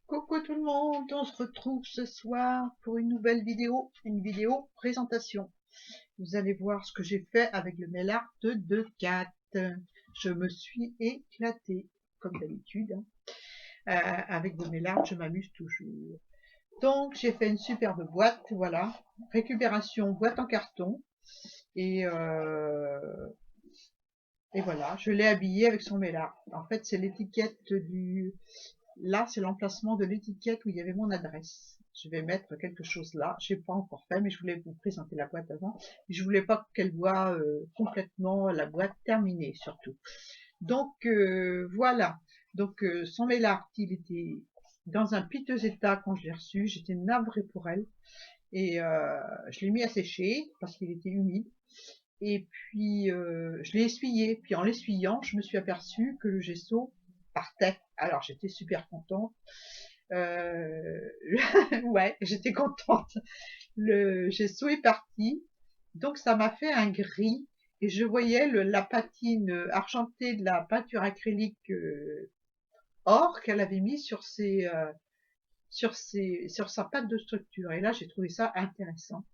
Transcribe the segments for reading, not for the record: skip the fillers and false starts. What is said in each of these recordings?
Coucou tout le monde, on se retrouve ce soir pour une nouvelle vidéo, une vidéo présentation. Vous allez voir ce que j'ai fait avec le mail art de Cat. Je me suis éclatée, comme d'habitude. Avec vos mail art, je m'amuse toujours. Donc j'ai fait une superbe boîte, voilà. Récupération boîte en carton. Et, euh, et voilà, je l'ai habillée avec son mail art. En fait, c'est l'étiquette du... Là, c'est l'emplacement de l'étiquette où il y avait mon adresse. Je vais mettre quelque chose là. Je n'ai pas encore fait, mais je voulais vous présenter la boîte avant. Je voulais pas qu'elle voit complètement la boîte terminée, surtout. Donc, voilà. Donc, son mail art, il était dans un piteux état quand je l'ai reçu. J'étais navrée pour elle. Et je l'ai mis à sécher parce qu'il était humide. Et puis, je l'ai essuyé. Puis en l'essuyant, je me suis aperçue que le gesso partait. Alors, j'étais super contente. Euh, ouais, j'étais contente. Le gesso est parti. Donc, ça m'a fait un gris. Et je voyais la patine argentée de la peinture acrylique or qu'elle avait mis sur sa pâte de structure. Et là, j'ai trouvé ça intéressant.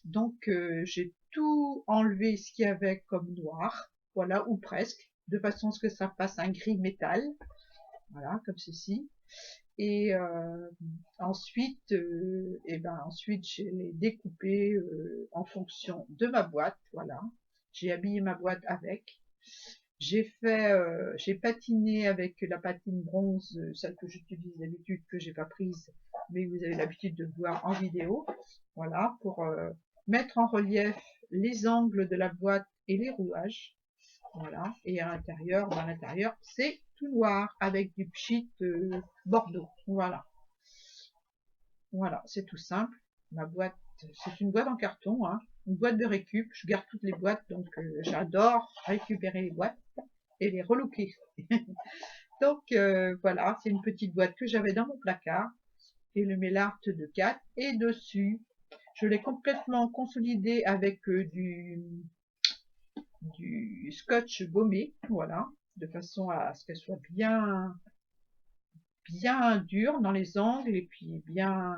Donc, j'ai tout enlevé ce qu'il y avait comme noir, voilà, ou presque, de façon à ce que ça fasse un gris métal, voilà, comme ceci. Et ensuite, je l'ai découpé en fonction de ma boîte, voilà. J'ai habillé ma boîte avec. J'ai patiné avec la patine bronze, celle que j'utilise d'habitude, que j'ai pas prise, mais vous avez l'habitude de voir en vidéo. Voilà, pour mettre en relief les angles de la boîte et les rouages. Voilà, et à l'intérieur, dans l'intérieur, c'est tout noir avec du pchit bordeaux. Voilà, voilà, c'est tout simple. Ma boîte, c'est une boîte en carton, hein, une boîte de récup. Je garde toutes les boîtes, donc j'adore récupérer les boîtes et les relooker. Donc voilà, c'est une petite boîte que j'avais dans mon placard et le mail art de Cat. Et dessus, je l'ai complètement consolidé avec du scotch baumé, voilà, de façon à ce qu'elle soit bien dure dans les angles et puis bien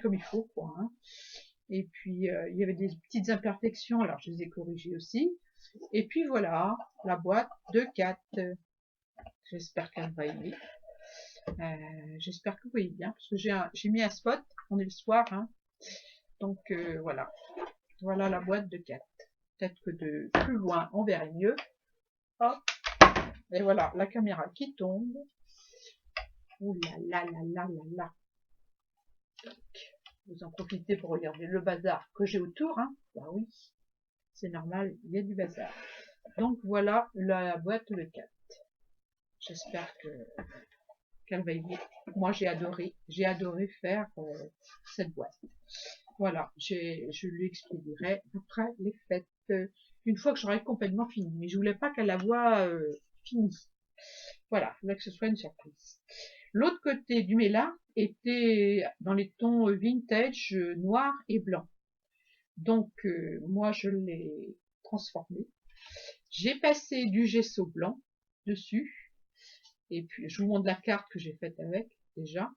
comme il faut, quoi. Hein. Et puis il y avait des petites imperfections, alors je les ai corrigées aussi. Et puis voilà, la boîte de Cat. J'espère qu'elle va aimer. J'espère que vous voyez bien, parce que j'ai mis un spot, on est le soir, hein. Donc voilà, voilà la boîte de 4. Peut-être que de plus loin, on verrait mieux. Hop, et voilà, la caméra qui tombe. Ouh là là là là là là. Vous en profitez pour regarder le bazar que j'ai autour, hein. Bah oui, c'est normal, il y a du bazar. Donc voilà la boîte de 4. J'espère qu'elle va aimer. Moi j'ai adoré faire cette boîte. Voilà, je lui expédierai après les fêtes, une fois que j'aurai complètement fini. Mais je voulais pas qu'elle la voie finie. Voilà, je voulais que ce soit une surprise. L'autre côté du méla était dans les tons vintage, noir et blanc. Donc, moi, je l'ai transformé. J'ai passé du gesso blanc dessus. Et puis, je vous montre la carte que j'ai faite avec, déjà.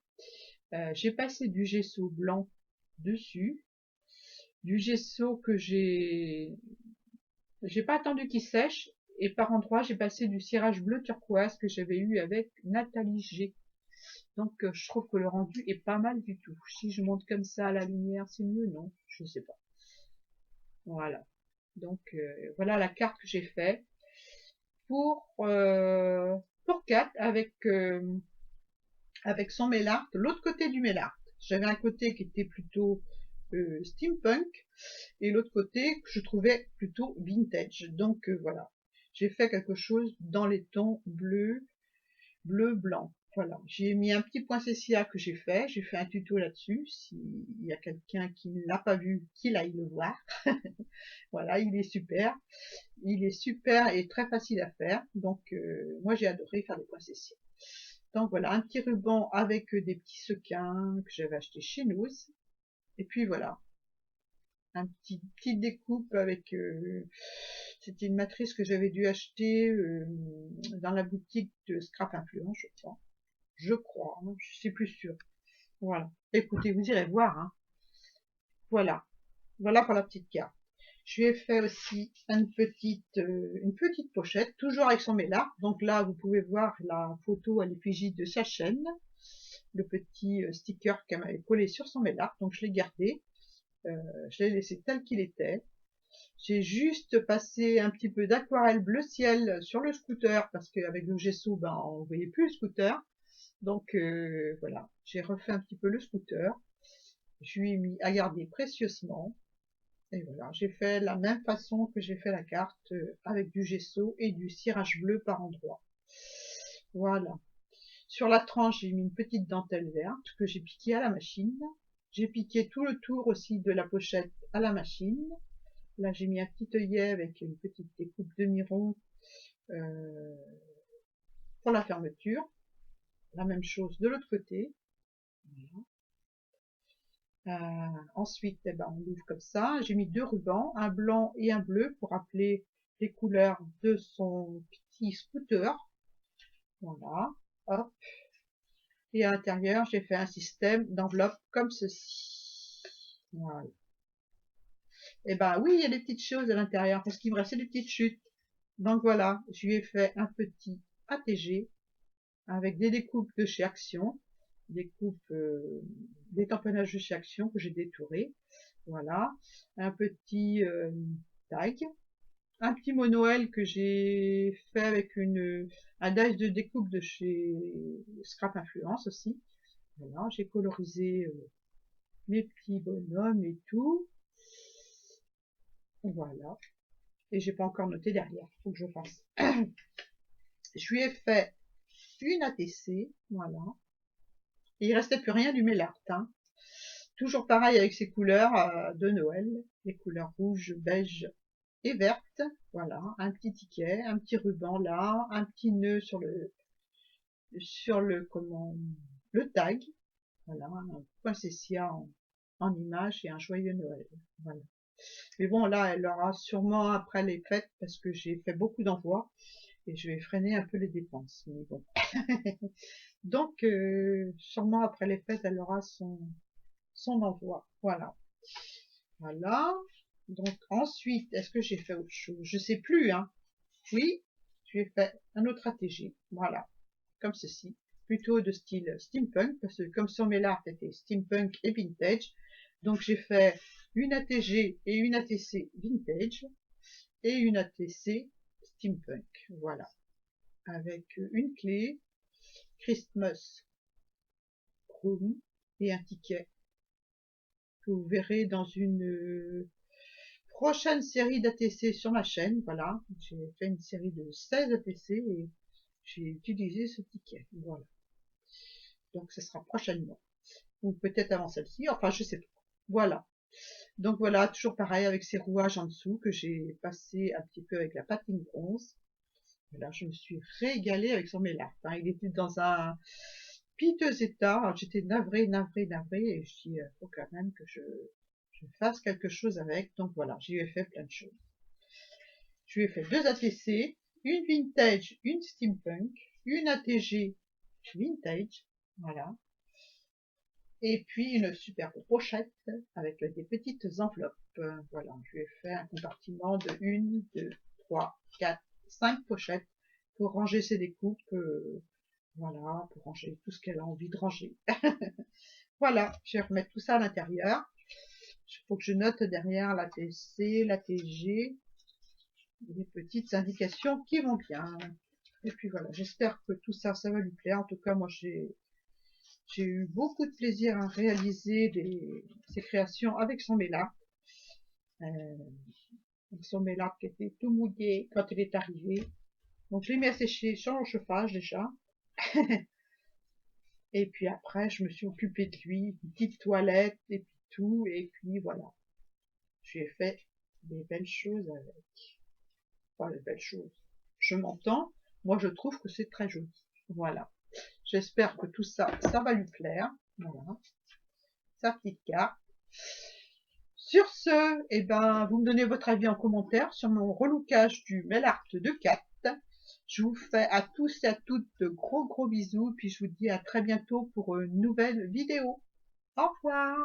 J'ai passé du gesso blanc dessus. Du gesso que j'ai pas attendu qu'il sèche, et par endroits j'ai passé du cirage bleu turquoise que j'avais eu avec Nathalie G. Donc je trouve que le rendu est pas mal du tout. Si je monte comme ça à la lumière, c'est mieux, non? Je sais pas. Voilà. Donc voilà la carte que j'ai fait pour 4 avec son mail art, l'autre côté du mail art. J'avais un côté qui était plutôt steampunk et l'autre côté que je trouvais plutôt vintage. Donc voilà, j'ai fait quelque chose dans les tons bleu, blanc. Voilà, j'ai mis un petit point CCA que j'ai fait un tuto là-dessus. S'il y a quelqu'un qui ne l'a pas vu, qu'il aille le voir. Voilà, il est super et très facile à faire. Donc moi j'ai adoré faire des points CCA. Donc voilà, un petit ruban avec des petits sequins que j'avais acheté chez nous. Et puis voilà, petite découpe avec c'était une matrice que j'avais dû acheter dans la boutique de Scrap Influence, je crois. je crois, hein, je suis plus sûre. Voilà. Écoutez, vous irez voir. Hein. Voilà. Voilà pour la petite carte. Je lui ai fait aussi une petite pochette, toujours avec son mélar. Donc là, vous pouvez voir la photo à l'effigie de sa chaîne, le petit sticker qu'elle m'avait collé sur son mélar. Donc je l'ai gardé, je l'ai laissé tel qu'il était. J'ai juste passé un petit peu d'aquarelle bleu ciel sur le scooter, parce qu'avec le gesso, ben, on ne voyait plus le scooter. Donc voilà, j'ai refait un petit peu le scooter. Je lui ai mis à garder précieusement. Et voilà, j'ai fait la même façon que j'ai fait la carte, avec du gesso et du cirage bleu par endroits. Voilà. Sur la tranche, j'ai mis une petite dentelle verte que j'ai piquée à la machine. J'ai piqué tout le tour aussi de la pochette à la machine. Là, j'ai mis un petit œillet avec une petite découpe demi-rond pour la fermeture. La même chose de l'autre côté. Voilà. Ensuite, eh ben, on l'ouvre comme ça. J'ai mis 2 rubans, un blanc et un bleu pour rappeler les couleurs de son petit scooter. Voilà, hop. Et à l'intérieur, j'ai fait un système d'enveloppe comme ceci. Voilà. Et ben oui, il y a des petites choses à l'intérieur parce qu'il me restait des petites chutes. Donc voilà, je lui ai fait un petit ATG avec des découpes de chez Action, des tamponnages de chez Action que j'ai détourés. Voilà, un petit tag, un petit mot Noël que j'ai fait avec un dice de découpe de chez Scrap Influence aussi. Voilà, j'ai colorisé mes petits bonhommes et tout. Voilà. Et j'ai pas encore noté derrière, faut que je fasse. Je lui ai fait une ATC, voilà. Et il restait plus rien du Mélart, hein. Toujours pareil avec ses couleurs de Noël, les couleurs rouge, beige et verte. Voilà, un petit ticket, un petit ruban là, un petit nœud sur le tag. Voilà, un poinsettia en image et un joyeux Noël. Voilà. Mais bon, là, elle aura sûrement après les fêtes parce que j'ai fait beaucoup d'envois et je vais freiner un peu les dépenses. Mais bon. Donc, sûrement après les fêtes, elle aura son envoi. Voilà. Voilà. Donc, ensuite, est-ce que j'ai fait autre chose? Je sais plus, hein. Oui, j'ai fait un autre ATG. Voilà. Comme ceci. Plutôt de style steampunk, parce que comme sur mes lards, c'était steampunk et vintage. Donc, j'ai fait une ATG et une ATC vintage et une ATC steampunk. Voilà. Avec une clé, Christmas Room et un ticket que vous verrez dans une prochaine série d'ATC sur ma chaîne. Voilà, j'ai fait une série de 16 ATC et j'ai utilisé ce ticket. Voilà. Donc ce sera prochainement. Ou peut-être avant celle-ci, enfin je sais pas. Voilà. Donc voilà, toujours pareil avec ces rouages en dessous que j'ai passé un petit peu avec la patine bronze. Voilà, je me suis régalée avec son Mélart. Hein. Il était dans un piteux état. J'étais navrée, et je dis, faut quand même que je fasse quelque chose avec. Donc voilà, j'y ai fait plein de choses. Je lui ai fait 2 ATC, une vintage, une steampunk, une ATG vintage, voilà. Et puis une super pochette avec des petites enveloppes. Voilà, je lui ai fait un compartiment de 1, 2, 3, 4, 5 pochettes pour ranger ses découpes. Voilà, pour ranger tout ce qu'elle a envie de ranger. Voilà, je vais remettre tout ça à l'intérieur. Il faut que je note derrière la TC, la TG, des petites indications qui vont bien. Et puis voilà, j'espère que tout ça, ça va lui plaire. En tout cas, moi, j'ai eu beaucoup de plaisir à réaliser ces créations avec son Mélart. Son Mélart qui était tout mouillé quand il est arrivé. Donc, je l'ai mis à sécher sur le chauffage déjà. Et puis après, je me suis occupée de lui, une petite toilette et puis tout. Et puis voilà, j'ai fait des belles choses avec. Enfin, des belles choses. Je m'entends. Moi, je trouve que c'est très joli. Voilà. J'espère que tout ça, ça va lui plaire. Voilà. Sa petite carte. Sur ce, eh ben, vous me donnez votre avis en commentaire sur mon relookage du Mélart de 4. Je vous fais à tous et à toutes de gros bisous, puis je vous dis à très bientôt pour une nouvelle vidéo. Au revoir.